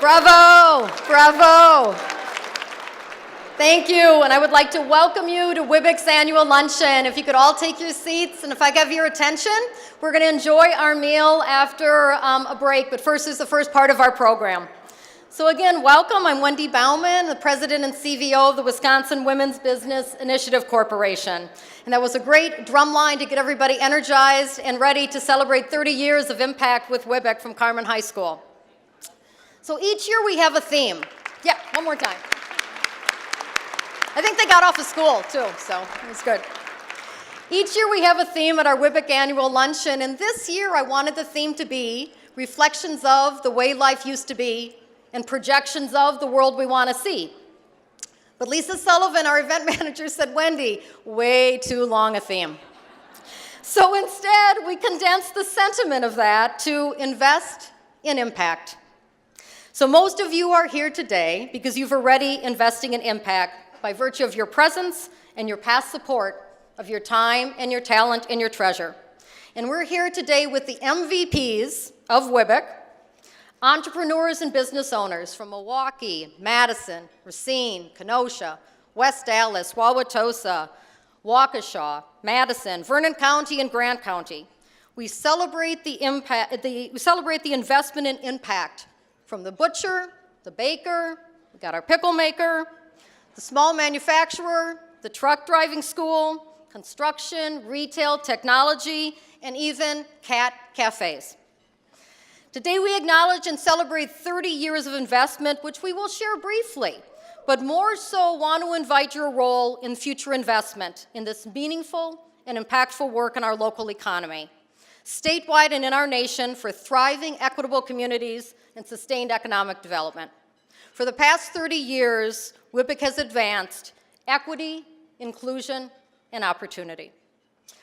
Bravo, bravo. Thank you, and I would like to welcome you to WWBIC's annual luncheon. If you could all take your seats, and if I have your attention, we're going to enjoy our meal after a break, but first is the first part of our program. So again, welcome. I'm Wendy Bauman, the President and CVO of the Wisconsin Women's Business Initiative Corporation. And that was a great drumline to get everybody energized and ready to celebrate 30 years of impact with WWBIC from Carmen High School. So each year we have a theme. Yeah, one more time. I think they got off of school too, so it was good. Each year we have a theme at our WWBIC annual luncheon, and this year I wanted the theme to be reflections of the way life used to be and projections of the world we want to see. But Lisa Sullivan, our event manager, said, Wendy, way too long a theme. So instead, we condensed the sentiment of that to invest in impact. So most of you are here today because you've already investing in impact by virtue of your presence and your past support of your time and your talent and your treasure. And we're here today with the MVPs of WWBIC, entrepreneurs and business owners from Milwaukee, Madison, Racine, Kenosha, West Dallas, Wauwatosa, Waukesha, Madison, Vernon County, and Grant County. We celebrate the investment in impact from the butcher, the baker, we got our pickle maker, the small manufacturer, the truck driving school, construction, retail, technology, and even cat cafes. Today we acknowledge and celebrate 30 years of investment, which we will share briefly, but more so want to invite your role in future investment in this meaningful and impactful work in our local economy, statewide and in our nation for thriving, equitable communities and sustained economic development. For the past 30 years, WWBIC has advanced equity, inclusion, and opportunity.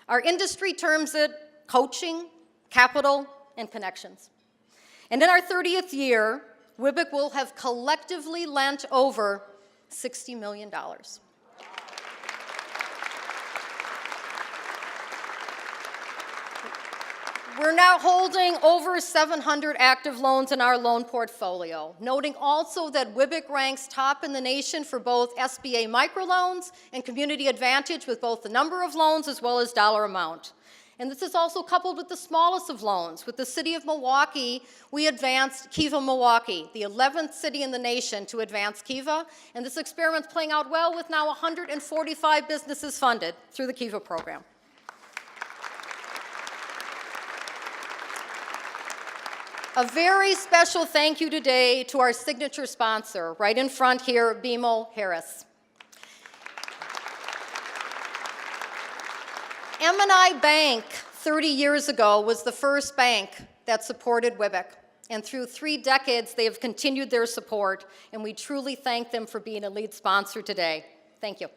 Our industry terms it coaching, capital, and connections. And in our 30th year, WWBIC will have collectively lent over $60 million. We're now holding over 700 active loans in our loan portfolio, noting also that WWBIC ranks top in the nation for both SBA microloans and Community Advantage with both the number of loans as well as dollar amount. And this is also coupled with the smallest of loans. With the city of Milwaukee, we advanced Kiva Milwaukee, the 11th city in the nation to advance Kiva, and this experiment's playing out well with now 145 businesses funded through the Kiva program. A very special thank you today to our signature sponsor, right in front here, BMO Harris. M&I Bank 30 years ago was the first bank that supported WWBIC, and through 3 decades they have continued their support, and we truly thank them for being a lead sponsor today. Thank you.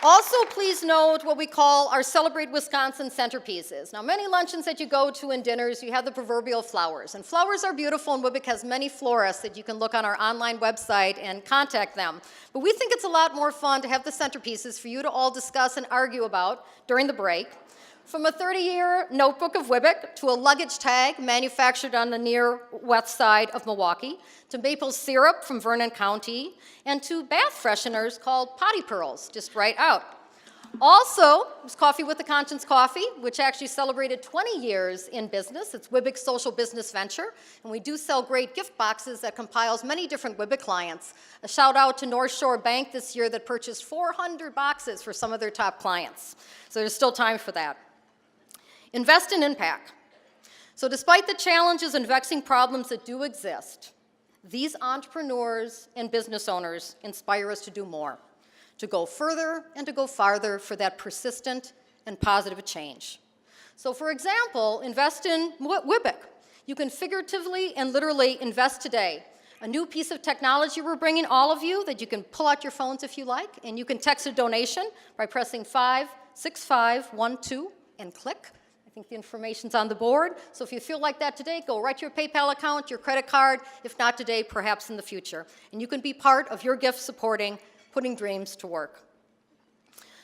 Also, please note what we call our Celebrate Wisconsin centerpieces. Now, many luncheons that you go to and dinners, you have the proverbial flowers. And flowers are beautiful, and WWBIC has many florists that you can look on our online website and contact them. But we think it's a lot more fun to have the centerpieces for you to all discuss and argue about during the break. From a 30-year notebook of WWBIC to a luggage tag manufactured on the near west side of Milwaukee, to maple syrup from Vernon County, and to bath fresheners called Potty Pearls, just right out. Also, there's Coffee with a Conscience Coffee, which actually celebrated 20 years in business. It's WWBIC's social business venture, and we do sell great gift boxes that compiles many different WWBIC clients. A shout out to North Shore Bank this year that purchased 400 boxes for some of their top clients. So there's still time for that. Invest in impact. So despite the challenges and vexing problems that do exist, these entrepreneurs and business owners inspire us to do more, to go further and to go farther for that persistent and positive change. So for example, invest in WWBIC. You can figuratively and literally invest today. A new piece of technology we're bringing all of you that you can pull out your phones if you like, and you can text a donation by pressing 56512 and click. I think the information's on the board. So if you feel like that today, go right to your PayPal account, your credit card. If not today, perhaps in the future. And you can be part of your gift supporting putting dreams to work.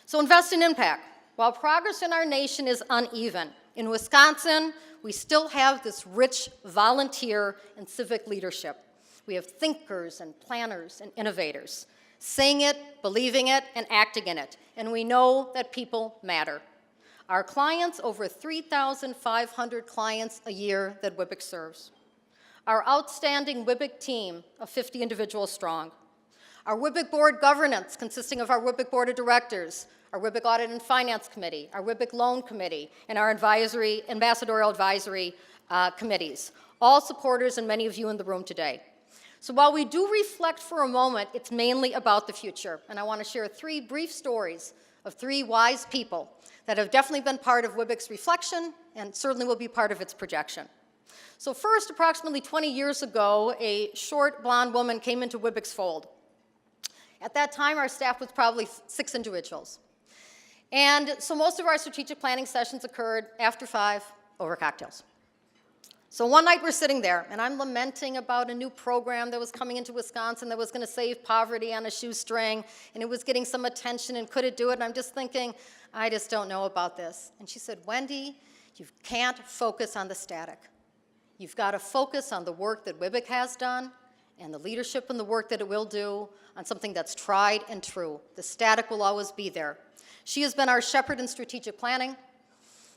So invest in impact. While progress in our nation is uneven, In Wisconsin, we still have this rich volunteer and civic leadership. We have thinkers and planners and innovators, saying it, believing it, and acting in it. And we know that people matter. Our clients, over 3,500 clients a year that WWBIC serves. Our outstanding WWBIC team of 50 individuals strong. Our WWBIC board governance, consisting of our WWBIC board of directors, our WWBIC Audit and Finance Committee, our WWBIC Loan Committee, and our ambassadorial advisory committees, all supporters and many of you in the room today. So while we do reflect for a moment, it's mainly about the future. And I want to share 3 brief stories of 3 wise people that have definitely been part of WWBIC's reflection and certainly will be part of its projection. So first, approximately 20 years ago, a short blonde woman came into WWBIC's fold. At that time, our staff was probably 6 individuals. And so most of our strategic planning sessions occurred after 5 over cocktails. So one night we're sitting there, and I'm lamenting about a new program that was coming into Wisconsin that was going to save poverty on a shoestring, and it was getting some attention, and could it do it? And I'm just thinking, I just don't know about this. And she said, Wendy, you can't focus on the static. You've got to focus on the work that WWBIC has done and the leadership and the work that it will do on something that's tried and true. The static will always be there. She has been our shepherd in strategic planning.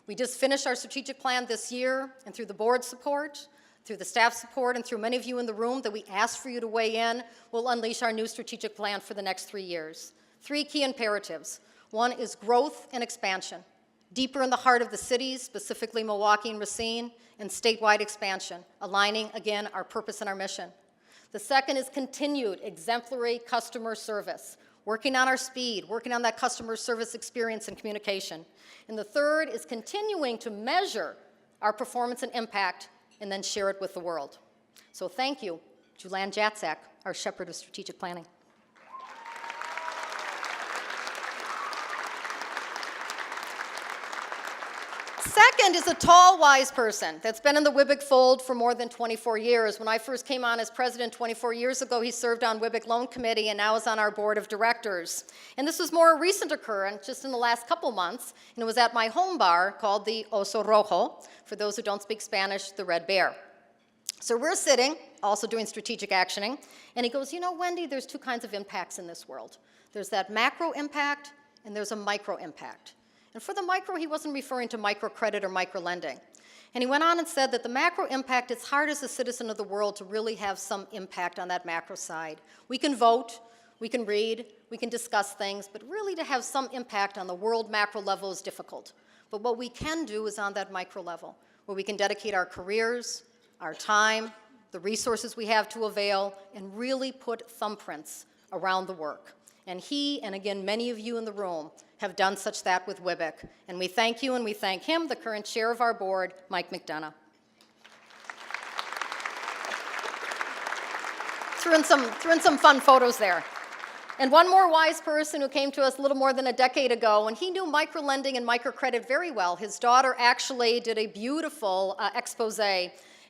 We just finished our strategic plan this year, and through the board support, through the staff support, and through many of you in the room that we asked for you to weigh in, we'll unleash our new strategic plan for the next 3 years. 3 key imperatives. One is growth and expansion, deeper in the heart of the cities, specifically Milwaukee and Racine, and statewide expansion, aligning, again, our purpose and our mission. The second is continued exemplary customer service, working on our speed, working on that customer service experience and communication. And the third is continuing to measure our performance and impact and then share it with the world. So thank you, Julan Jatsak, our shepherd of strategic planning. Second is a tall, wise person that's been in the WWBIC fold for more than 24 years. When I first came on as president 24 years ago, he served on WWBIC Loan Committee and now is on our board of directors. And this was more a recent occurrence, just in the last couple months, and it was at my home bar called the Oso Rojo, for those who don't speak Spanish, the Red Bear. So we're sitting, also doing strategic actioning, and he goes, you know, Wendy, there's 2 kinds of impacts in this world. There's that macro impact, and there's a micro impact. And for the micro, he wasn't referring to microcredit or microlending. And he went on and said that the macro impact, it's hard as a citizen of the world to really have some impact on that macro side. We can vote, we can read, we can discuss things, but really to have some impact on the world macro level is difficult. But what we can do is on that micro level, where we can dedicate our careers, our time, the resources we have to avail, and really put thumbprints around the work. And he, and again, many of you in the room, have done such that with WWBIC. And we thank you and we thank him, the current chair of our board, Mike McDonough. Threw in some fun photos there. And one more wise person who came to us a little more than a decade ago, and he knew microlending and microcredit very well. His daughter actually did a beautiful expose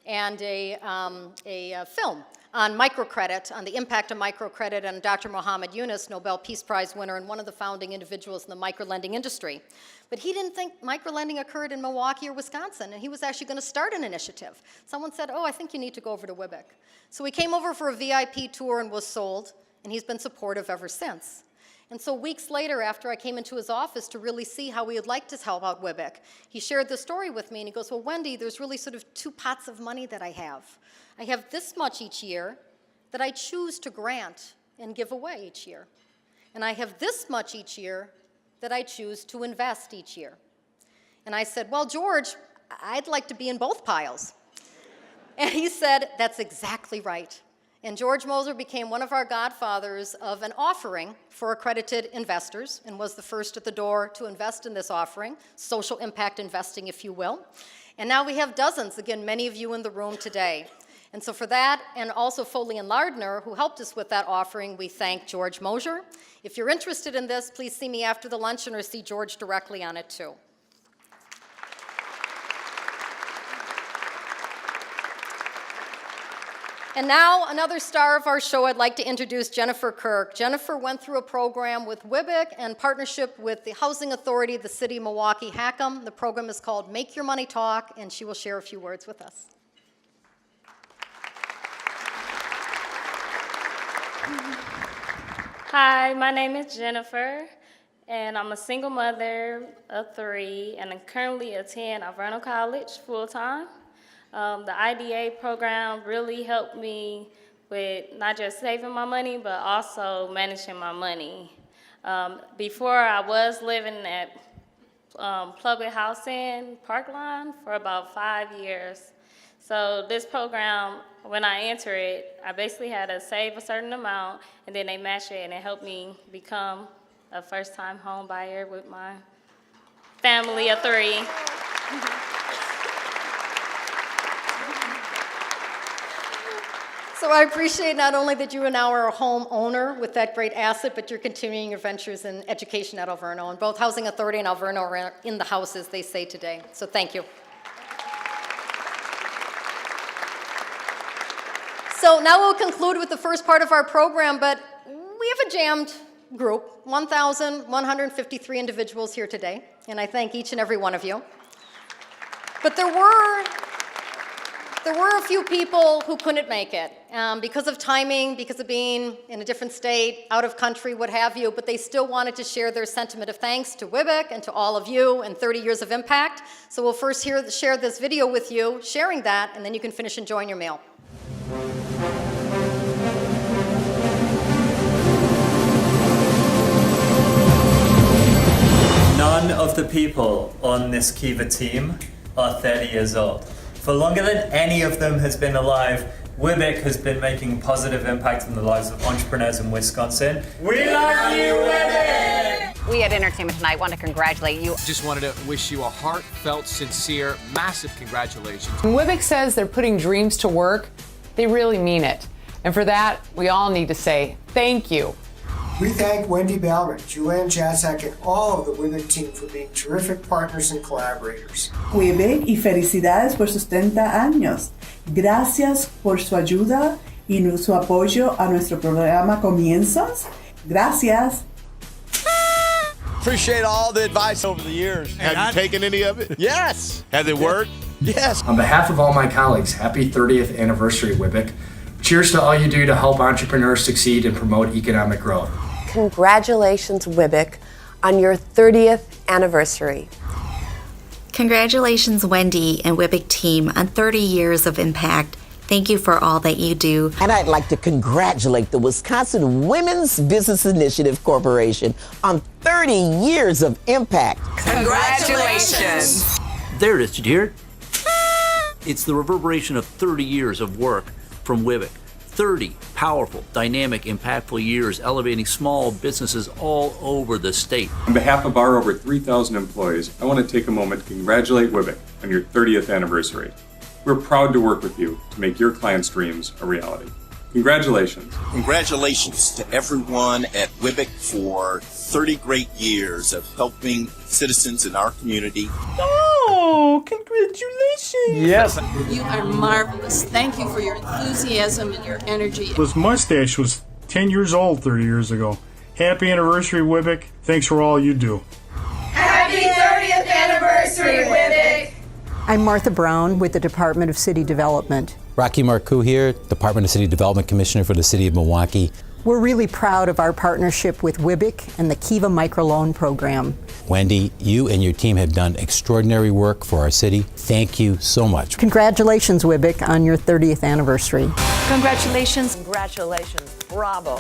and a film on microcredit, on the impact of microcredit, and Dr. Mohammed Yunus, Nobel Peace Prize winner and one of the founding individuals in the microlending industry. But he didn't think microlending occurred in Milwaukee or Wisconsin, and he was actually going to start an initiative. Someone said, oh, I think you need to go over to WWBIC. So he came over for a VIP tour and was sold, and he's been supportive ever since. And so weeks later, after I came into his office to really see how we would like to help out WWBIC, he shared the story with me, and he goes, well, Wendy, there's really sort of 2 pots of money that I have. I have this much each year that I choose to grant and give away each year. And I have this much each year that I choose to invest each year. And I said, well, George, I'd like to be in both piles. And he said, that's exactly right. And George Moser became one of our godfathers of an offering for accredited investors and was the first at the door to invest in this offering, social impact investing, if you will. And now we have dozens, again, many of you in the room today. And so for that, and also Foley and Lardner, who helped us with that offering, we thank George Moser. If you're interested in this, please see me after the luncheon or see George directly on it too. And now, another star of our show, I'd like to introduce Jennifer Kirk. Jennifer went through a program with WWBIC in partnership with the Housing Authority, the City of Milwaukee, HACM. The program is called Make Your Money Talk, and she will share a few words with us. Hi, my name is Jennifer, and I'm a single mother of 3, and I currently attend Alverno College full-time. The IDA program really helped me with not just saving my money, but also managing my money. Before, I was living at public housing Parkline for about 5 years. So this program, when I enter it, I basically had to save a certain amount, and then they match it, and it helped me become a first-time home buyer with my family of 3. So I appreciate not only that you now are a home owner with that great asset, but you're continuing your ventures in education at Alverno. And both Housing Authority and Alverno are in the house, as they say today. So thank you. So now we'll conclude with the first part of our program, but we have a jammed group, 1,153 individuals here today, and I thank each and every one of you. But there were a few people who couldn't make it because of timing, because of being in a different state, out of country, what have you, but they still wanted to share their sentiment of thanks to WWBIC and to all of you and 30 years of impact. So we'll first share this video with you, sharing that, and then you can finish enjoying your meal. None of the people on this Kiva team are 30 years old. For longer than any of them has been alive, WWBIC has been making a positive impact in the lives of entrepreneurs in Wisconsin. We love you, WWBIC! We at Entertainment Tonight want to congratulate you. Just wanted to wish you a heartfelt, sincere, massive congratulations. When WWBIC says they're putting dreams to work, they really mean it. And for that, we all need to say thank you. We thank Wendy Ballman, Julianne Jacek, and all of the WWBIC team for being terrific partners and collaborators. WWBIC y felicidades por sus 30 años. Gracias por su ayuda y su apoyo a nuestro programa Comienzos. Gracias. Appreciate all the advice over the years. Have you taken any of it? Yes. Has it worked? Yes. On behalf of all my colleagues, happy 30th anniversary, WWBIC. Cheers to all you do to help entrepreneurs succeed and promote economic growth. Congratulations, WWBIC, on your 30th anniversary. Congratulations, Wendy and WWBIC team, on 30 years of impact. Thank you for all that you do. And I'd like to congratulate the Wisconsin Women's Business Initiative Corporation on 30 years of impact. Congratulations. There it is, did you hear it? It's the reverberation of 30 years of work from WWBIC. 30 powerful, dynamic, impactful years elevating small businesses all over the state. On behalf of our over 3,000 employees, I want to take a moment to congratulate WWBIC on your 30th anniversary. We're proud to work with you to make your clients' dreams a reality. Congratulations. Congratulations to everyone at WWBIC for 30 great years of helping citizens in our community. Oh, congratulations. Yes. You are marvelous. Thank you for your enthusiasm and your energy. This mustache was 10 years old 30 years ago. Happy anniversary, WWBIC. Thanks for all you do. Happy 30th anniversary, WWBIC. I'm Martha Brown with the Department of City Development. Rocky Marcoux here, Department of City Development Commissioner for the City of Milwaukee. We're really proud of our partnership with WWBIC and the Kiva Microloan Program. Wendy, you and your team have done extraordinary work for our city. Thank you so much. Congratulations, WWBIC, on your 30th anniversary. Congratulations. Congratulations. Bravo.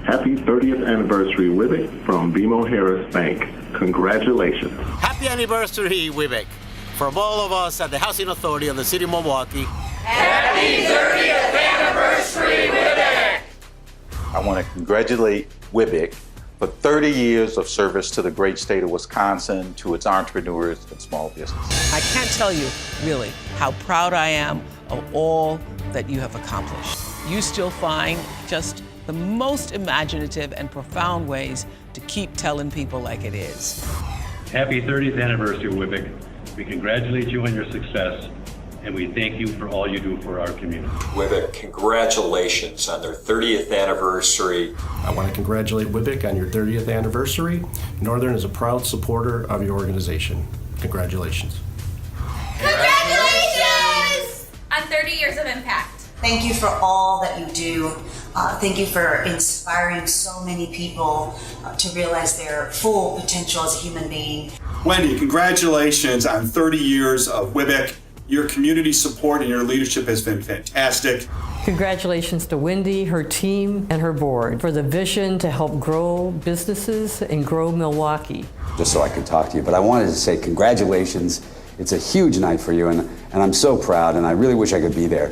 Happy 30th anniversary, WWBIC, from BMO Harris Bank. Congratulations. Happy anniversary, WWBIC. From all of us at the Housing Authority of the City of Milwaukee. Happy 30th anniversary, WWBIC. I want to congratulate WWBIC for 30 years of service to the great state of Wisconsin, to its entrepreneurs and small business. I can't tell you, really, how proud I am of all that you have accomplished. You still find just the most imaginative and profound ways to keep telling people like it is. Happy 30th anniversary, WWBIC. We congratulate you on your success. and we thank you for all you do for our community. WWBIC, congratulations on their 30th anniversary. I want to congratulate WWBIC on your 30th anniversary. Northern is a proud supporter of your organization. Congratulations. Congratulations on 30 years of impact. Thank you for all that you do. Thank you for inspiring so many people to realize their full potential as a human being. Wendy, congratulations on 30 years of WWBIC. Your community support and your leadership has been fantastic. Congratulations to Wendy, her team, and her board for the vision to help grow businesses and grow Milwaukee. Just so I could talk to you, but I wanted to say congratulations. It's a huge night for you, and I'm so proud, and I really wish I could be there.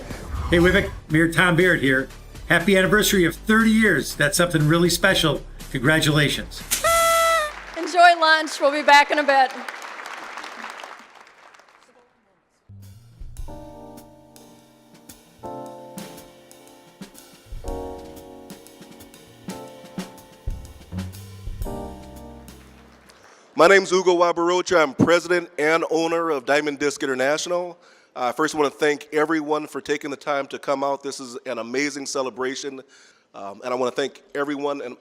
Hey, WWBIC, Mayor Tom Beard here. Happy anniversary of 30 years. That's something really special. Congratulations. Enjoy lunch. We'll be back in a bit. My name's Hugo Wabarocha. I'm president and owner of Diamond Disc International. I first want to thank everyone for taking the time to come out. This is an amazing celebration. And I want to thank everyone and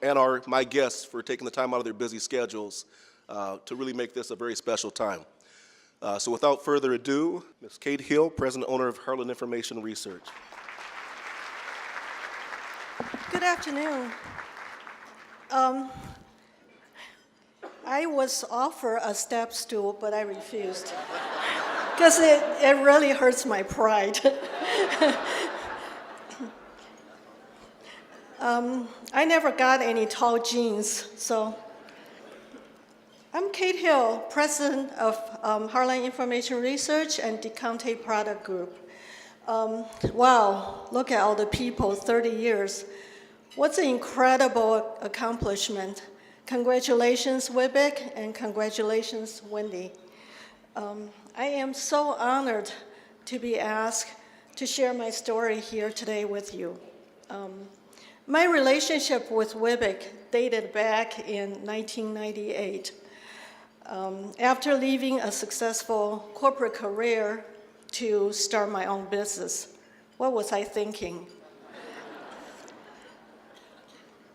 my guests for taking the time out of their busy schedules to really make this a very special time. So without further ado, Ms. Kate Hill, president owner of Harlan Information Research. Good afternoon. I was offered a step stool, but I refused because it really hurts my pride. I never got any tall jeans, so I'm Kate Hill, president of Harlan Information Research and Deconte Product Group. Wow, look at all the people, 30 years. What's an incredible accomplishment. Congratulations, WWBIC, and congratulations, Wendy. I am so honored to be asked to share my story here today with you. My relationship with WWBIC dated back in 1998. After leaving a successful corporate career to start my own business, what was I thinking?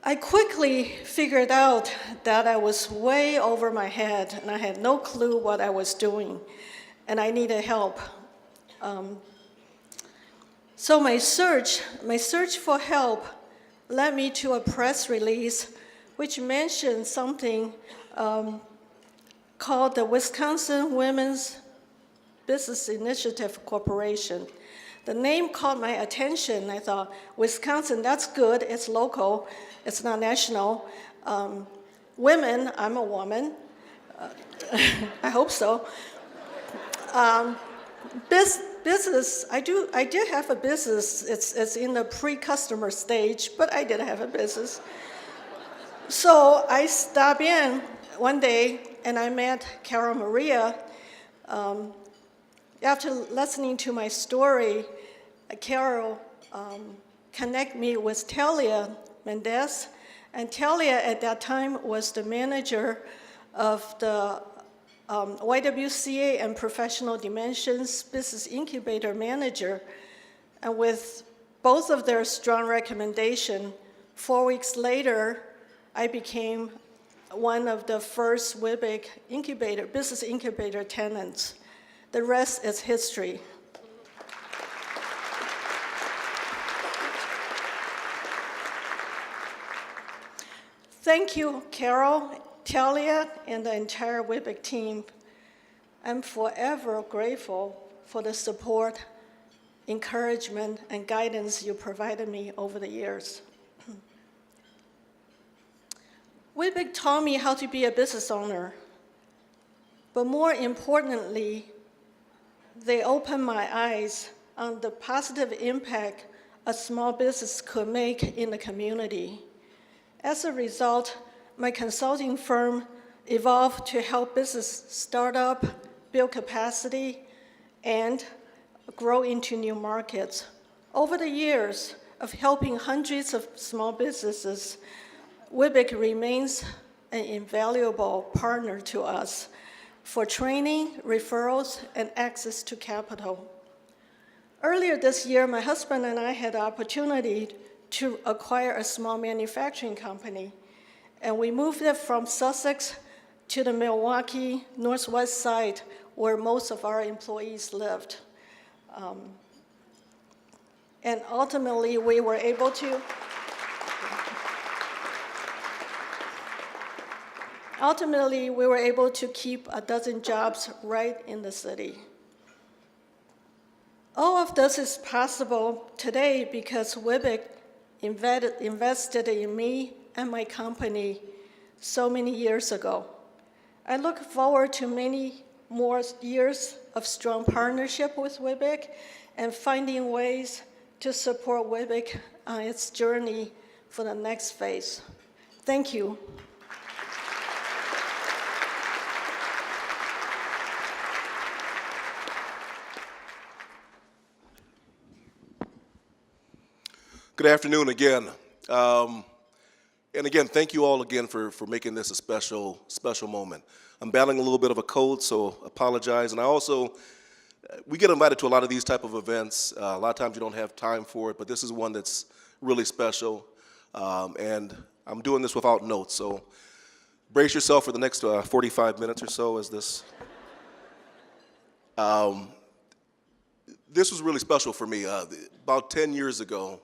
I quickly figured out that I was way over my head and I had no clue what I was doing and I needed help. So my search for help led me to a press release which mentioned something called the Wisconsin Women's Business Initiative Corporation. The name caught my attention. I thought, Wisconsin, that's good, it's local, it's not national. Women, I'm a woman. I hope so. Business, I did have a business. It's in the pre-customer stage, but I did have a business. So I stopped in one day and I met Carol Maria. After listening to my story, Carol connected me with Talia Mendez, and Talia at that time was the manager of the YWCA and Professional Dimensions Business Incubator Manager. And with both of their strong recommendation, 4 weeks later, I became one of the first WWBIC business incubator tenants. The rest is history. Thank you, Carol, Talia, and the entire WWBIC team. I'm forever grateful for the support, encouragement, and guidance you provided me over the years. WWBIC taught me how to be a business owner, but more importantly, they opened my eyes on the positive impact a small business could make in the community. As a result, my consulting firm evolved to help business start up, build capacity, and grow into new markets. Over the years of helping hundreds of small businesses, WWBIC remains an invaluable partner to us for training, referrals, and access to capital. Earlier this year, my husband and I had the opportunity to acquire a small manufacturing company, and we moved it from Sussex to the Milwaukee northwest side where most of our employees lived. And ultimately, we were able to keep a dozen jobs right in the city. All of this is possible today because WWBIC invested in me and my company so many years ago. I look forward to many more years of strong partnership with WWBIC and finding ways to support WWBIC on its journey for the next phase. Thank you. Good afternoon again. And again, thank you all again for making this a special moment. I'm battling a little bit of a cold, so apologize. And I also, we get invited to a lot of these type of events. A lot of times you don't have time for it, but this is one that's really special. And I'm doing this without notes, so brace yourself for the next 45 minutes or so as this. This was really special for me. About 10 years ago,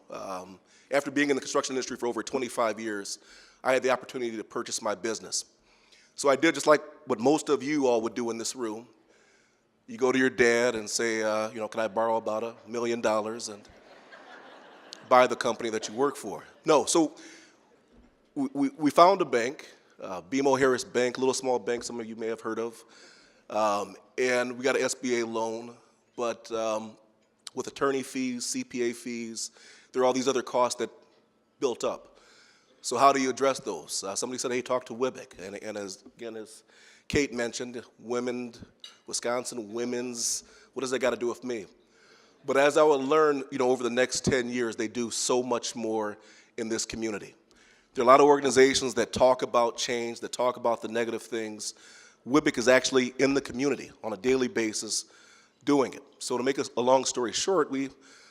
after being in the construction industry for over 25 years, I had the opportunity to purchase my business. So I did just like what most of you all would do in this room. You go to your dad and say, can I borrow about $1 million and buy the company that you work for? No, so we found a bank, BMO Harris Bank, a little small bank some of you may have heard of, and we got an SBA loan, but with attorney fees, CPA fees, there are all these other costs that built up. So how do you address those? Somebody said, hey, talk to WWBIC. And as Kate mentioned, Wisconsin women's, what does that got to do with me? But as I would learn, over the next 10 years, they do so much more in this community. There are a lot of organizations that talk about change, that talk about the negative things. WWBIC is actually in the community on a daily basis doing it. So to make a long story short, we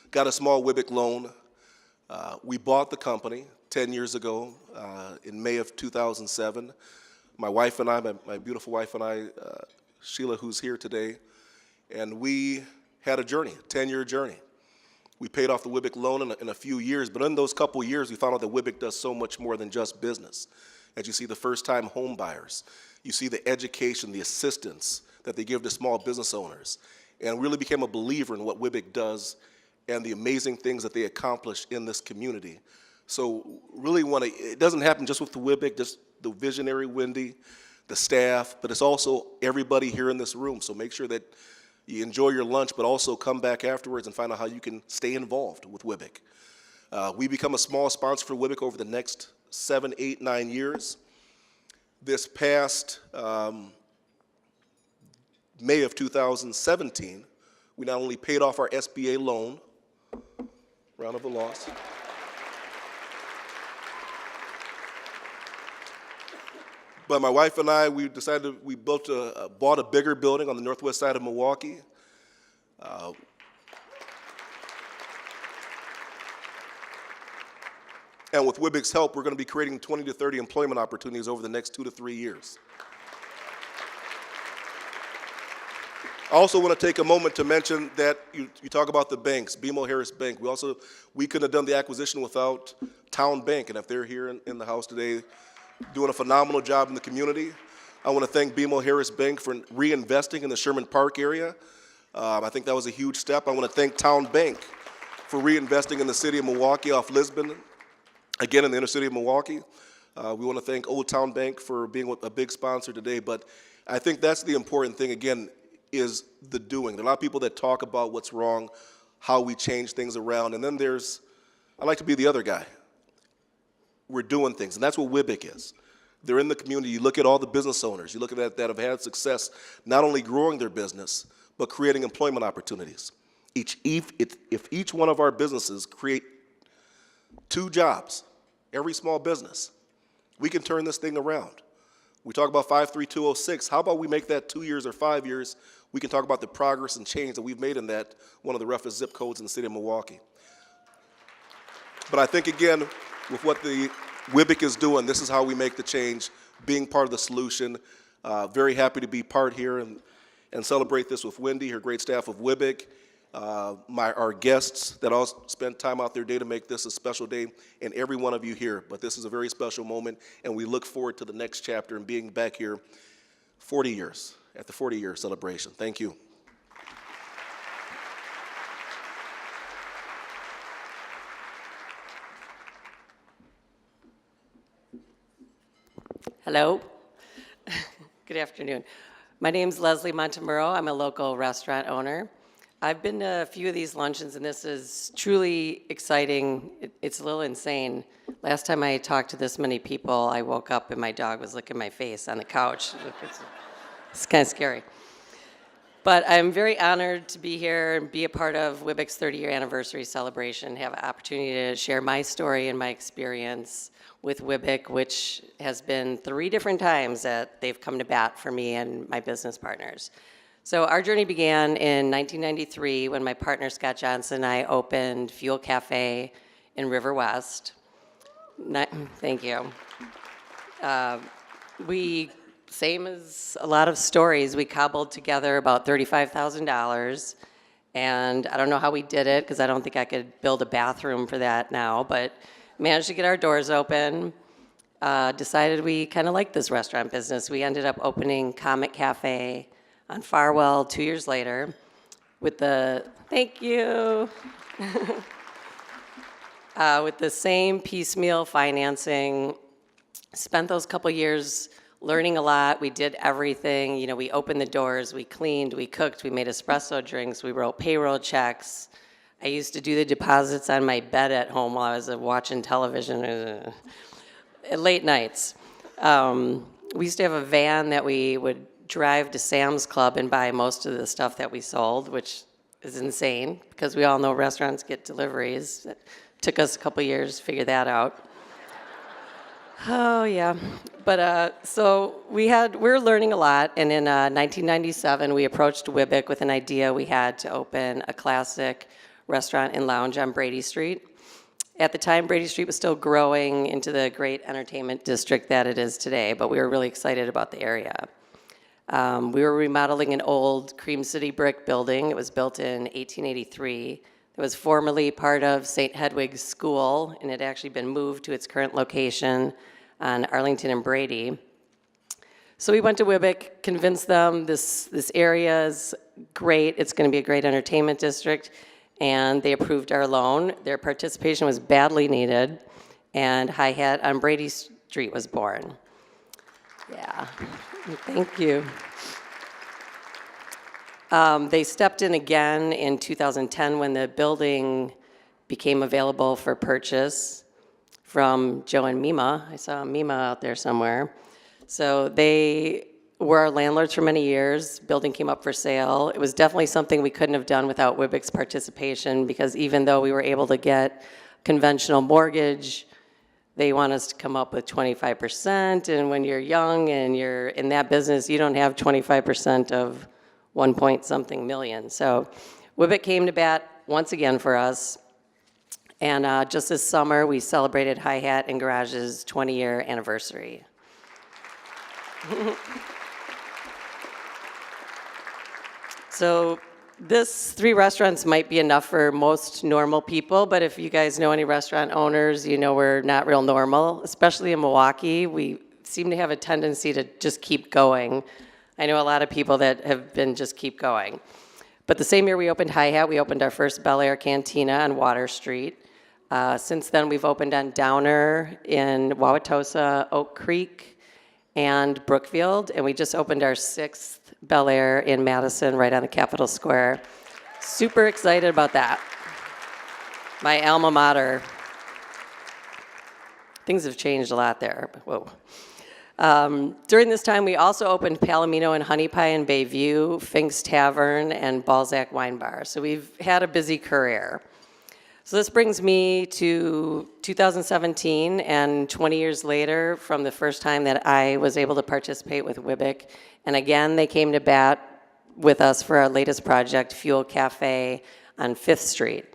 got a small WWBIC loan. We bought the company 10 years ago in May of 2007. My wife and I, my beautiful wife and I, Sheila, who's here today, and we had a journey, a 10-year journey. We paid off the WWBIC loan in a few years, but in those couple years, we found out that WWBIC does so much more than just business. As you see the first-time home buyers, you see the education, the assistance that they give to small business owners, and really became a believer in what WWBIC does and the amazing things that they accomplish in this community. So really it doesn't happen just with the WWBIC, just the visionary Wendy, the staff, but it's also everybody here in this room. So make sure that you enjoy your lunch, but also come back afterwards and find out how you can stay involved with WWBIC. We become a small sponsor for WWBIC over the next 7, 8, 9 years. This past May of 2017, we not only paid off our SBA loan, round of applause, but my wife and I, we bought a bigger building on the northwest side of Milwaukee. And with WWBIC's help, we're going to be creating 20 to 30 employment opportunities over the next 2 to 3 years. I also want to take a moment to mention that you talk about the banks, BMO Harris Bank. We couldn't have done the acquisition without Town Bank, and if they're here in the house today, doing a phenomenal job in the community. I want to thank BMO Harris Bank for reinvesting in the Sherman Park area. I think that was a huge step. I want to thank Town Bank for reinvesting in the city of Milwaukee off Lisbon, again in the inner city of Milwaukee. We want to thank Old Town Bank for being a big sponsor today, but I think that's the important thing, again, is the doing. There are a lot of people that talk about what's wrong, how we change things around, and then I like to be the other guy. We're doing things, and that's what WWBIC is. They're in the community. You look at all the business owners, you look at that have had success, not only growing their business, but creating employment opportunities. If each one of our businesses create 2 jobs, every small business, we can turn this thing around. We talk about 53206. How about we make that 2 years or 5 years we can talk about the progress and change that we've made in that, one of the roughest zip codes in the city of Milwaukee. But I think, again, with what the WWBIC is doing, this is how we make the change, being part of the solution. Very happy to be part here and celebrate this with Wendy, her great staff of WWBIC, our guests that all spent time out their day to make this a special day, and every one of you here. But this is a very special moment, and we look forward to the next chapter and being back here 40 years, at the 40-year celebration. Thank you. Hello. Good afternoon. My name's Leslie Montemurro. I'm a local restaurant owner. I've been to a few of these luncheons, and this is truly exciting. It's a little insane. Last time I talked to this many people, I woke up and my dog was licking my face on the couch. It's kind of scary. But I'm very honored to be here and be a part of WWBIC's 30-year anniversary celebration, have an opportunity to share my story and my experience with WWBIC, which has been 3 different times that they've come to bat for me and my business partners. So our journey began in 1993 when my partner Scott Johnson and I opened Fuel Cafe in River West. Thank you. Same as a lot of stories, we cobbled together about $35,000, and I don't know how we did it, because I don't think I could build a bathroom for that now, but managed to get our doors open, decided we kind of liked this restaurant business. We ended up opening Comet Cafe on Farwell 2 years later with the, thank you, with the same piecemeal financing. Spent those couple years learning a lot. We did everything. You know, we opened the doors, we cleaned, we cooked, we made espresso drinks, we wrote payroll checks. I used to do the deposits on my bed at home while I was watching television at late nights. We used to have a van that we would drive to Sam's Club and buy most of the stuff that we sold, which is insane because we all know restaurants get deliveries. It took us a couple years to figure that out. Oh, yeah. But so we're learning a lot, and in 1997, we approached WWBIC with an idea we had to open a classic restaurant and lounge on Brady Street. At the time, Brady Street was still growing into the great entertainment district that it is today, but we were really excited about the area. We were remodeling an old Cream City brick building. It was built in 1883. It was formerly part of St. Hedwig's School, and it had actually been moved to its current location on Arlington and Brady. So we went to WWBIC, convinced them this area is great, it's going to be a great entertainment district, and they approved our loan. Their participation was badly needed, and Hi Hat on Brady Street was born. Yeah, thank you. They stepped in again in 2010 when the building became available for purchase from Joe and Mima. I saw Mima out there somewhere. So they were our landlords for many years. Building came up for sale. It was definitely something we couldn't have done without WWBIC's participation, because even though we were able to get conventional mortgage, they want us to come up with 25%, and when you're young and you're in that business, you don't have 25% of 1-point-something million. So WWBIC came to bat once again for us, and just this summer, we celebrated Hi Hat and Garage's 20-year anniversary. So this 3 restaurants might be enough for most normal people, but if you guys know any restaurant owners, you know we're not real normal, especially in Milwaukee. We seem to have a tendency to just keep going. I know a lot of people that have been just keep going. But the same year we opened Hi Hat, we opened our first Bel Air Cantina on Water Street. Since then, we've opened on Downer in Wauwatosa, Oak Creek, and Brookfield, and we just opened our 6th Bel Air in Madison, right on the Capitol Square. Super excited about that. My alma mater. Things have changed a lot there. Whoa. During this time, we also opened Palomino and Honey Pie in Bayview, Fink's Tavern, and Balzac Wine Bar. So we've had a busy career. So this brings me to 2017, and 20 years later from the first time that I was able to participate with WWBIC. And again, they came to bat with us for our latest project, Fuel Cafe on 5th Street.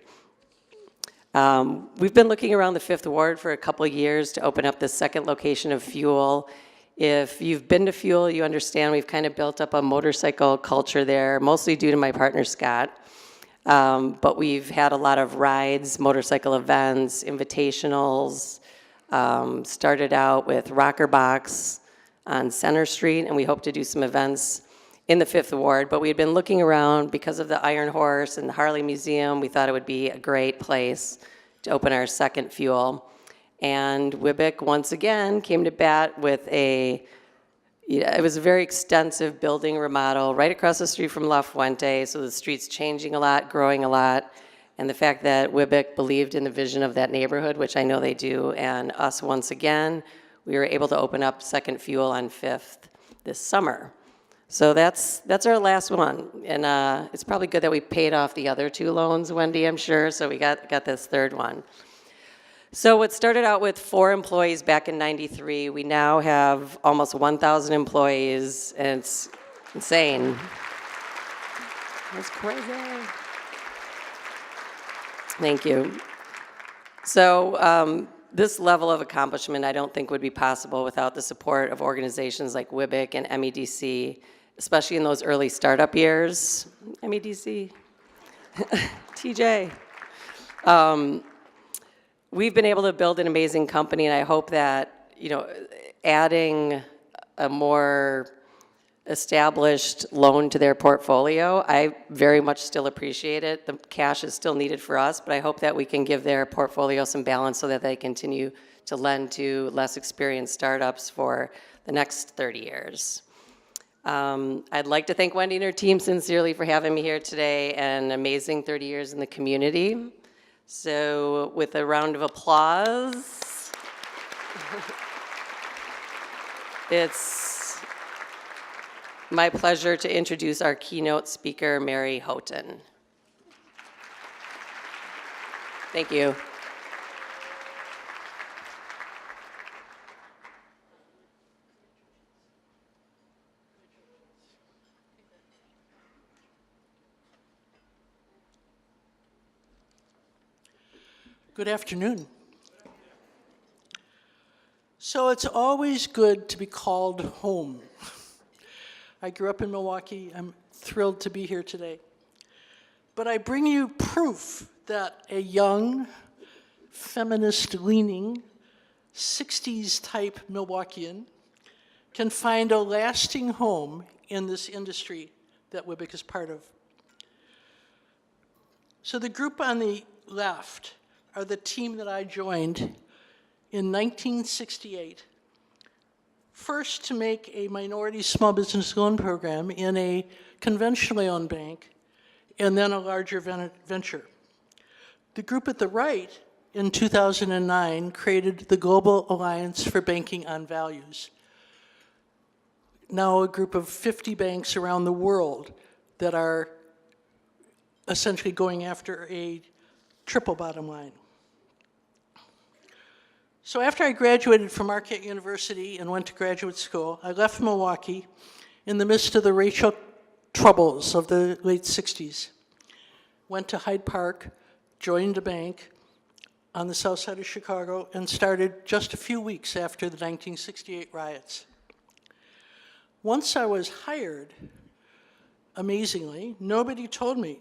We've been looking around the 5th Ward for a couple years to open up the second location of Fuel. If you've been to Fuel, you understand we've kind of built up a motorcycle culture there, mostly due to my partner, Scott. But we've had a lot of rides, motorcycle events, invitationals, started out with Rocker Box on Center Street, and we hope to do some events in the 5th Ward. But we had been looking around because of the Iron Horse and the Harley Museum. We thought it would be a great place to open our second Fuel. And WWBIC, once again, came to bat with it was a very extensive building remodel right across the street from La Fuente, so the street's changing a lot, growing a lot, and the fact that WWBIC believed in the vision of that neighborhood, which I know they do, and us once again, we were able to open up second Fuel on 5th this summer. So that's our last one, and it's probably good that we paid off the other 2 loans, Wendy, I'm sure, so we got this third one. So what started out with 4 employees back in '93, we now have almost 1,000 employees, and it's insane. That's crazy. Thank you. So this level of accomplishment I don't think would be possible without the support of organizations like WWBIC and MEDC, especially in those early startup years. MEDC, TJ. We've been able to build an amazing company, and I hope that, adding a more established loan to their portfolio, I very much still appreciate it. The cash is still needed for us, but I hope that we can give their portfolio some balance so that they continue to lend to less experienced startups for the next 30 years. I'd like to thank Wendy and her team sincerely for having me here today, and amazing 30 years in the community. So with a round of applause, it's my pleasure to introduce our keynote speaker, Mary Houghton. Thank you. Good afternoon. So it's always good to be called home. I grew up in Milwaukee. I'm thrilled to be here today. But I bring you proof that a young, feminist-leaning, 60s-type Milwaukeean can find a lasting home in this industry that WWBIC is part of. So the group on the left are the team that I joined in 1968, first to make a minority small business loan program in a conventionally owned bank, and then a larger venture. The group at the right, in 2009, created the Global Alliance for Banking on Values, now a group of 50 banks around the world that are essentially going after a triple bottom line. So after I graduated from Marquette University and went to graduate school, I left Milwaukee in the midst of the racial troubles of the late 60s. Went to Hyde Park, joined a bank on the south side of Chicago, and started just a few weeks after the 1968 riots. Once I was hired, amazingly, nobody told me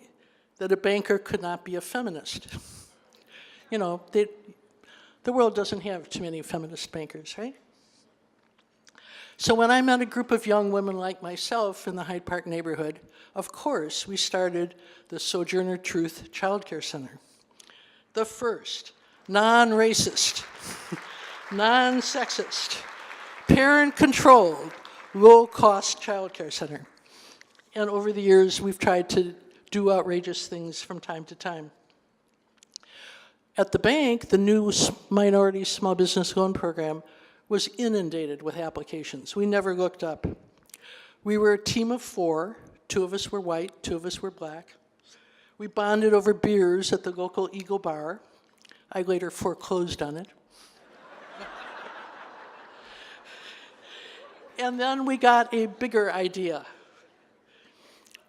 that a banker could not be a feminist. The world doesn't have too many feminist bankers, right? So when I met a group of young women like myself in the Hyde Park neighborhood, of course, we started the Sojourner Truth Child Care Center. The first non-racist, non-sexist, parent-controlled, low-cost child care center. And over the years, we've tried to do outrageous things from time to time. At the bank, the new minority small business loan program was inundated with applications. We never looked up. We were a team of 4. 2 of us were white, 2 of us were black. We bonded over beers at the local Eagle Bar. I later foreclosed on it. And then we got a bigger idea.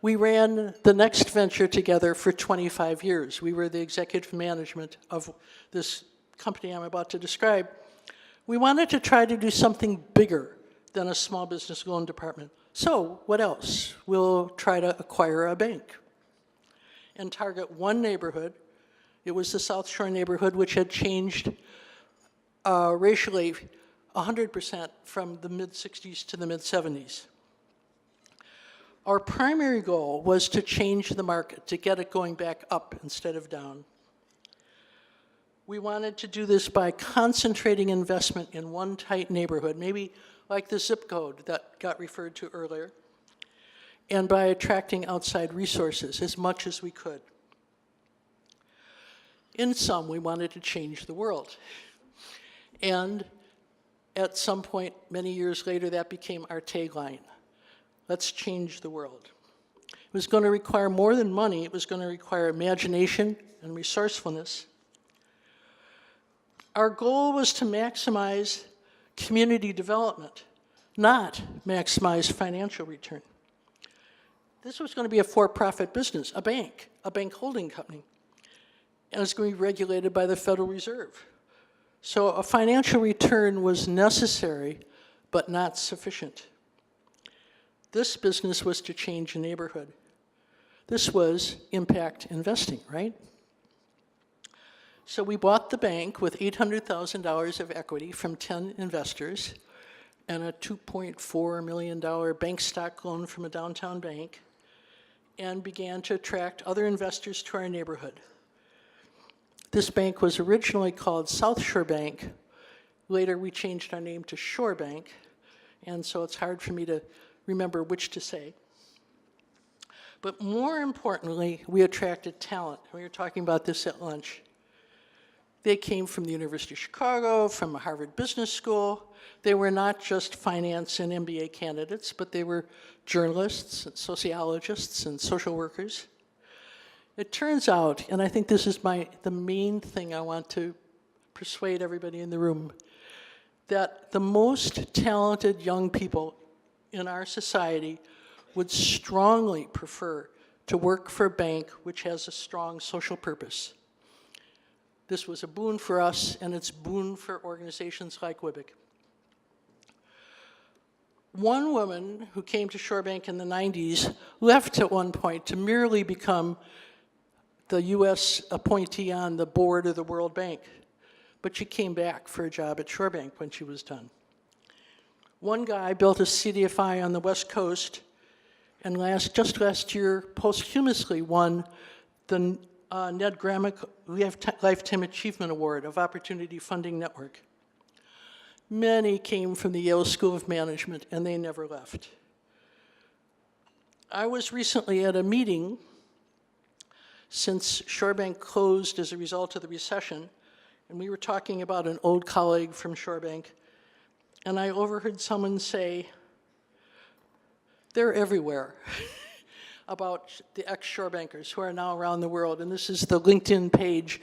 We ran the next venture together for 25 years. We were the executive management of this company I'm about to describe. We wanted to try to do something bigger than a small business loan department. So what else? We'll try to acquire a bank and target one neighborhood. It was the South Shore neighborhood, which had changed racially 100% from the mid-60s to the mid-70s. Our primary goal was to change the market, to get it going back up instead of down. We wanted to do this by concentrating investment in one tight neighborhood, maybe like the zip code that got referred to earlier, and by attracting outside resources as much as we could. In sum, we wanted to change the world. And at some point, many years later, that became our tagline. Let's change the world. It was going to require more than money. It was going to require imagination and resourcefulness. Our goal was to maximize community development, not maximize financial return. This was going to be a for-profit business, a bank holding company, and it's going to be regulated by the Federal Reserve. So a financial return was necessary, but not sufficient. This business was to change a neighborhood. This was impact investing, right? So we bought the bank with $800,000 of equity from 10 investors and a $2.4 million bank stock loan from a downtown bank, and began to attract other investors to our neighborhood. This bank was originally called South Shore Bank. Later, we changed our name to Shore Bank, and so it's hard for me to remember which to say. But more importantly, we attracted talent. We were talking about this at lunch. They came from the University of Chicago, from a Harvard Business School. They were not just finance and MBA candidates, but they were journalists, and sociologists, and social workers. It turns out, and I think this is the main thing I want to persuade everybody in the room, that the most talented young people in our society would strongly prefer to work for a bank which has a strong social purpose. This was a boon for us, and it's a boon for organizations like WWBIC. One woman who came to Shore Bank in the 90s left at one point to merely become the U.S. appointee on the board of the World Bank, but she came back for a job at Shore Bank when she was done. One guy built a CDFI on the West Coast, and just last year posthumously won the Ned Gramick Lifetime Achievement Award of Opportunity Funding Network. Many came from the Yale School of Management, and they never left. I was recently at a meeting, since Shore Bank closed as a result of the recession, and we were talking about an old colleague from Shore Bank, and I overheard someone say, "They're everywhere," about the ex-Shore Bankers who are now around the world, and this is the LinkedIn page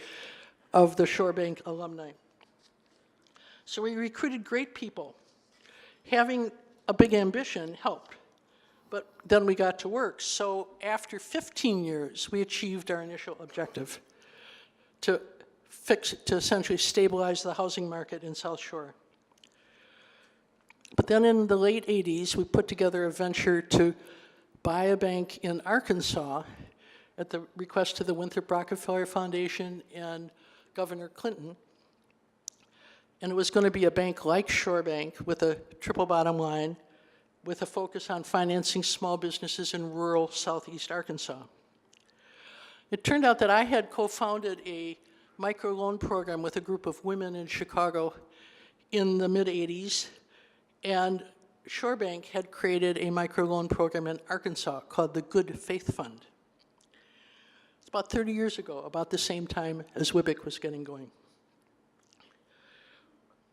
of the Shore Bank alumni. So we recruited great people. Having a big ambition helped, but then we got to work. So after 15 years, we achieved our initial objective to essentially stabilize the housing market in South Shore. But then in the late 80s, we put together a venture to buy a bank in Arkansas at the request of the Winthrop Rockefeller Foundation and Governor Clinton. And it was going to be a bank like Shore Bank with a triple bottom line, with a focus on financing small businesses in rural southeast Arkansas. It turned out that I had co-founded a microloan program with a group of women in Chicago in the mid-80s, and Shore Bank had created a microloan program in Arkansas called the Good Faith Fund. It's about 30 years ago, about the same time as WWBIC was getting going.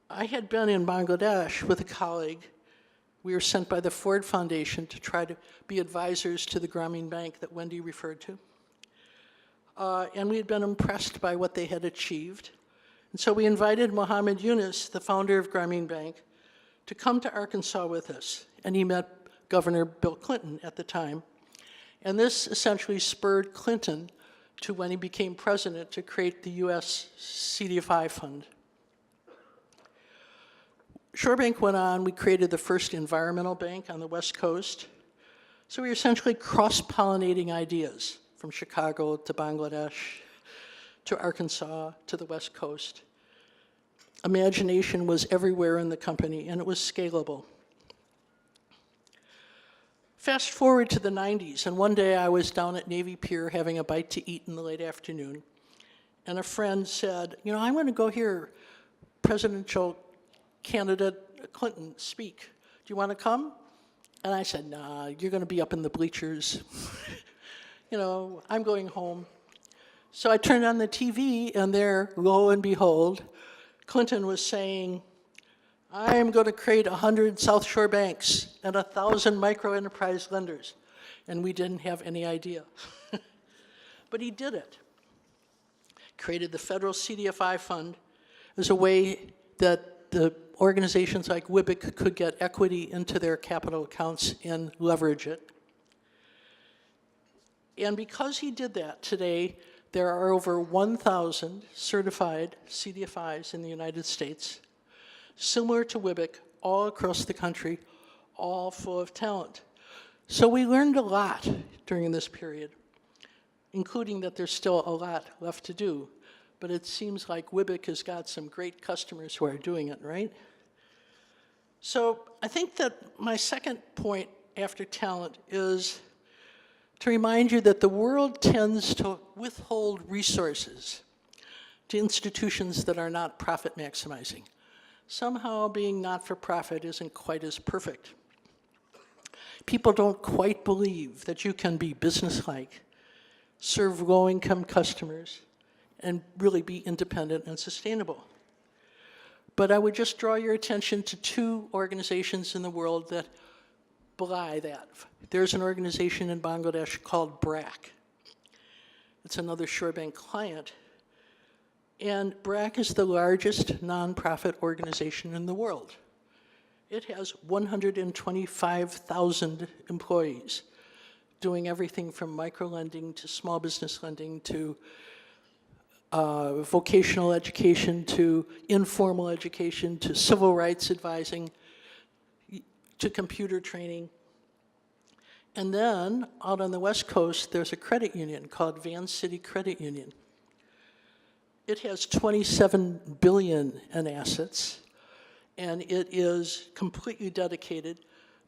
I had been in Bangladesh with a colleague. We were sent by the Ford Foundation to try to be advisors to the Grameen Bank that Wendy referred to. And we had been impressed by what they had achieved. And so we invited Mohammed Yunus, the founder of Grameen Bank, to come to Arkansas with us. And he met Governor Bill Clinton at the time. And this essentially spurred Clinton to, when he became president, to create the U.S. CDFI fund. Shore Bank went on, we created the first environmental bank on the West Coast. So we were essentially cross-pollinating ideas from Chicago to Bangladesh to Arkansas to the West Coast. Imagination was everywhere in the company, and it was scalable. Fast forward to the 90s, and one day I was down at Navy Pier having a bite to eat in the late afternoon, and a friend said, you know, I'm going to go hear presidential candidate Clinton speak. Do you want to come? And I said, nah, you're going to be up in the bleachers. You know, I'm going home. So I turned on the TV, and there, lo and behold, Clinton was saying, I'm going to create 100 South Shore banks and 1,000 micro-enterprise lenders. And we didn't have any idea. But he did it. Created the federal CDFI fund as a way that the organizations like WWBIC could get equity into their capital accounts and leverage it. And because he did that, today there are over 1,000 certified CDFIs in the United States, similar to WWBIC, all across the country, all full of talent. So we learned a lot during this period, including that there's still a lot left to do. But it seems like WWBIC has got some great customers who are doing it, right? So I think that my second point after talent is to remind you that the world tends to withhold resources to institutions that are not profit maximizing. Somehow being not-for-profit isn't quite as perfect. People don't quite believe that you can be businesslike, serve low-income customers, and really be independent and sustainable. But I would just draw your attention to two organizations in the world that belie that. There's an organization in Bangladesh called BRAC. It's another Shore Bank client. And BRAC is the largest nonprofit organization in the world. It has 125,000 employees doing everything from micro-lending to small business lending to vocational education to informal education to civil rights advising to computer training. And then out on the West Coast, there's a credit union called Van City Credit Union. It has $27 billion in assets, and it is completely dedicated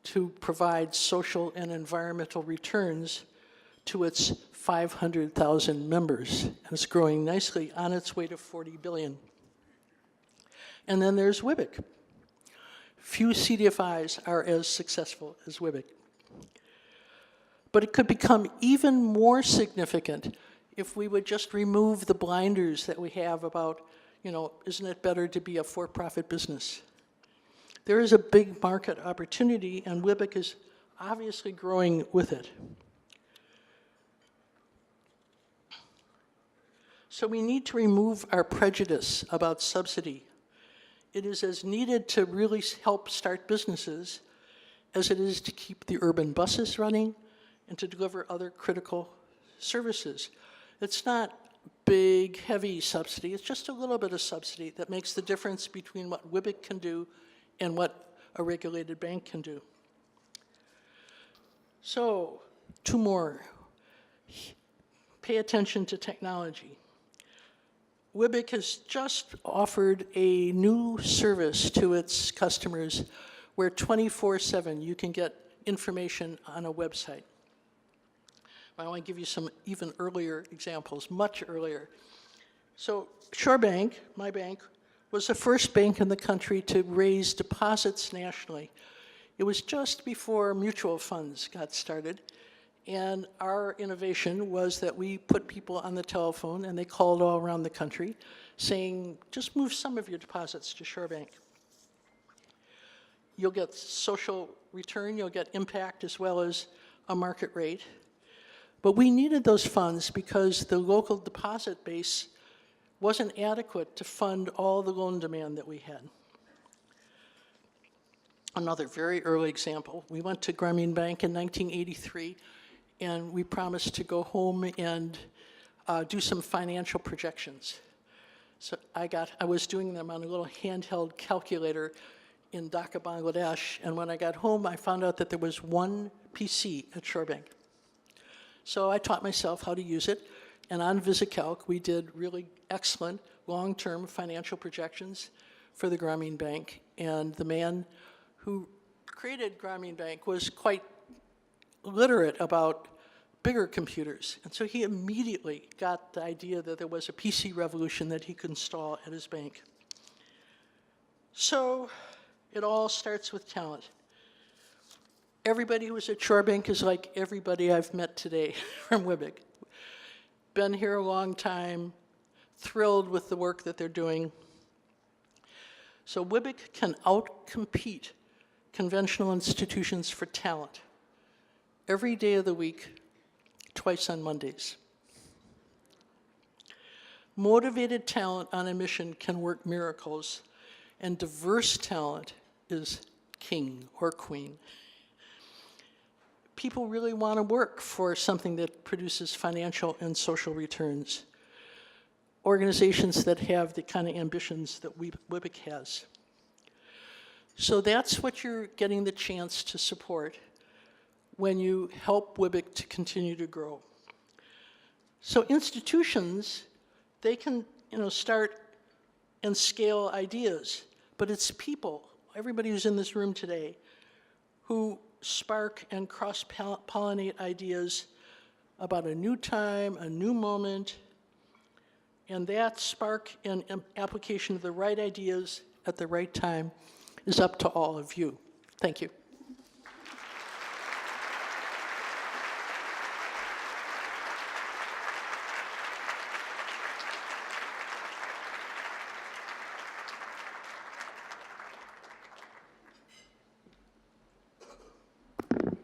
to provide social and environmental returns to its 500,000 members. And it's growing nicely on its way to 40 billion. And then there's WWBIC. Few CDFIs are as successful as WWBIC. But it could become even more significant if we would just remove the blinders that we have about, you know, isn't it better to be a for-profit business? There is a big market opportunity, and WWBIC is obviously growing with it. So we need to remove our prejudice about subsidy. It is as needed to really help start businesses as it is to keep the urban buses running and to deliver other critical services. It's not big, heavy subsidy. It's just a little bit of subsidy that makes the difference between what WWBIC can do and what a regulated bank can do. So, two more. Pay attention to technology. WWBIC has just offered a new service to its customers where 24/7 you can get information on a website. I want to give you some even earlier examples, much earlier. So Shore Bank, my bank, was the first bank in the country to raise deposits nationally. It was just before mutual funds got started. And our innovation was that we put people on the telephone and they called all around the country saying, just move some of your deposits to Shore Bank. You'll get social return, you'll get impact as well as a market rate. But we needed those funds because the local deposit base wasn't adequate to fund all the loan demand that we had. Another very early example, we went to Grameen Bank in 1983 and we promised to go home and do some financial projections. So I was doing them on a little handheld calculator in Dhaka, Bangladesh, and when I got home, I found out that there was one PC at Shorebank. So I taught myself how to use it, and on VisiCalc, we did really excellent long-term financial projections for the Grameen Bank, and the man who created Grameen Bank was quite literate about bigger computers, and so he immediately got the idea that there was a PC revolution that he could install at his bank. So it all starts with talent. Everybody who was at Shorebank is like everybody I've met today from WWBIC. Been here a long time, thrilled with the work that they're doing. So WWBIC can outcompete conventional institutions for talent every day of the week, twice on Mondays. Motivated talent on a mission can work miracles, and diverse talent is king or queen. People really want to work for something that produces financial and social returns. Organizations that have the kind of ambitions that WWBIC has. So that's what you're getting the chance to support when you help WWBIC to continue to grow. So institutions, they can start and scale ideas, but it's people, everybody who's in this room today, who spark and cross-pollinate ideas about a new time, a new moment, and that spark and application of the right ideas at the right time is up to all of you. Thank you.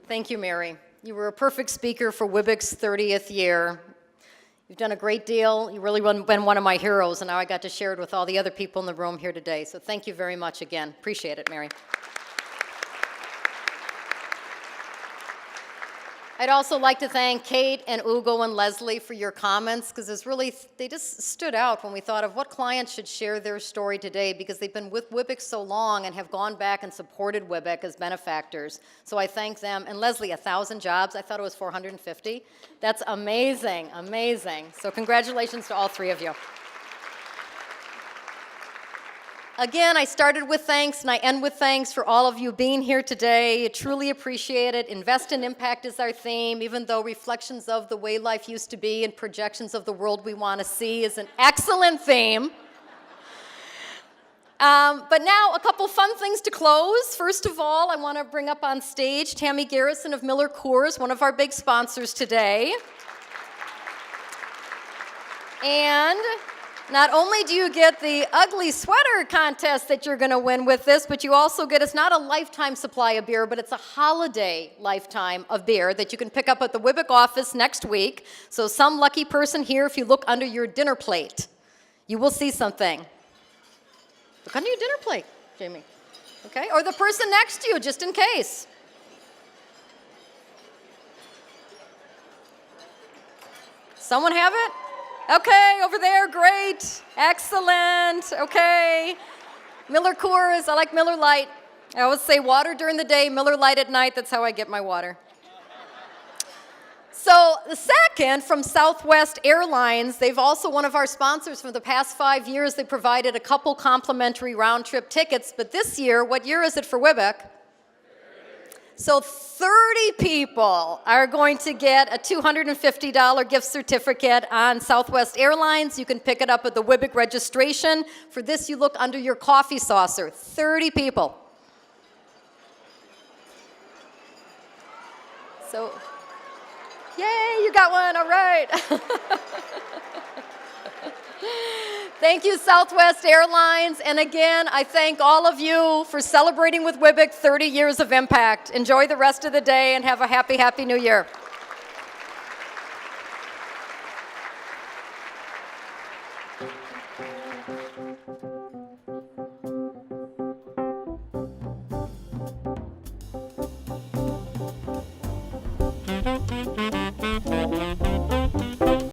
Thank you, Mary. You were a perfect speaker for WWBIC's 30th year. You've done a great deal. You've really been one of my heroes, and now I got to share it with all the other people in the room here today. So thank you very much again. Appreciate it, Mary. I'd also like to thank Kate and Ugo and Leslie for your comments, because they just stood out when we thought of what clients should share their story today, because they've been with WWBIC so long and have gone back and supported WWBIC as benefactors. So I thank them. And Leslie, 1,000 jobs. I thought it was 450. That's amazing, amazing. So congratulations to all three of you. Again, I started with thanks and I end with thanks for all of you being here today. I truly appreciate it. Invest in Impact is our theme, even though reflections of the way life used to be and projections of the world we want to see is an excellent theme. But now, a couple fun things to close. First of all, I want to bring up on stage Tammy Garrison of Miller Coors, one of our big sponsors today. And not only do you get the ugly sweater contest that you're going to win with this, but you also get, it's not a lifetime supply of beer, but it's a holiday lifetime of beer that you can pick up at the WWBIC office next week. So some lucky person here, if you look under your dinner plate, you will see something. Look under your dinner plate, Jamie. Okay? Or the person next to you, just in case. Someone have it? Okay, over there, great, excellent, okay. Miller Coors, I like Miller Lite. I always say water during the day, Miller Lite at night, that's how I get my water. So the second, from Southwest Airlines, they've also one of our sponsors for the past 5 years. They provided a couple complimentary round-trip tickets, but this year, what year is it for WWBIC? So 30 people are going to get a $250 gift certificate on Southwest Airlines. You can pick it up at the WWBIC registration. For this, you look under your coffee saucer. 30 people. So, yay, you got one, all right. Thank you, Southwest Airlines. And again, I thank all of you for celebrating with WWBIC 30 years of impact. Enjoy the rest of the day and have a happy, happy New Year.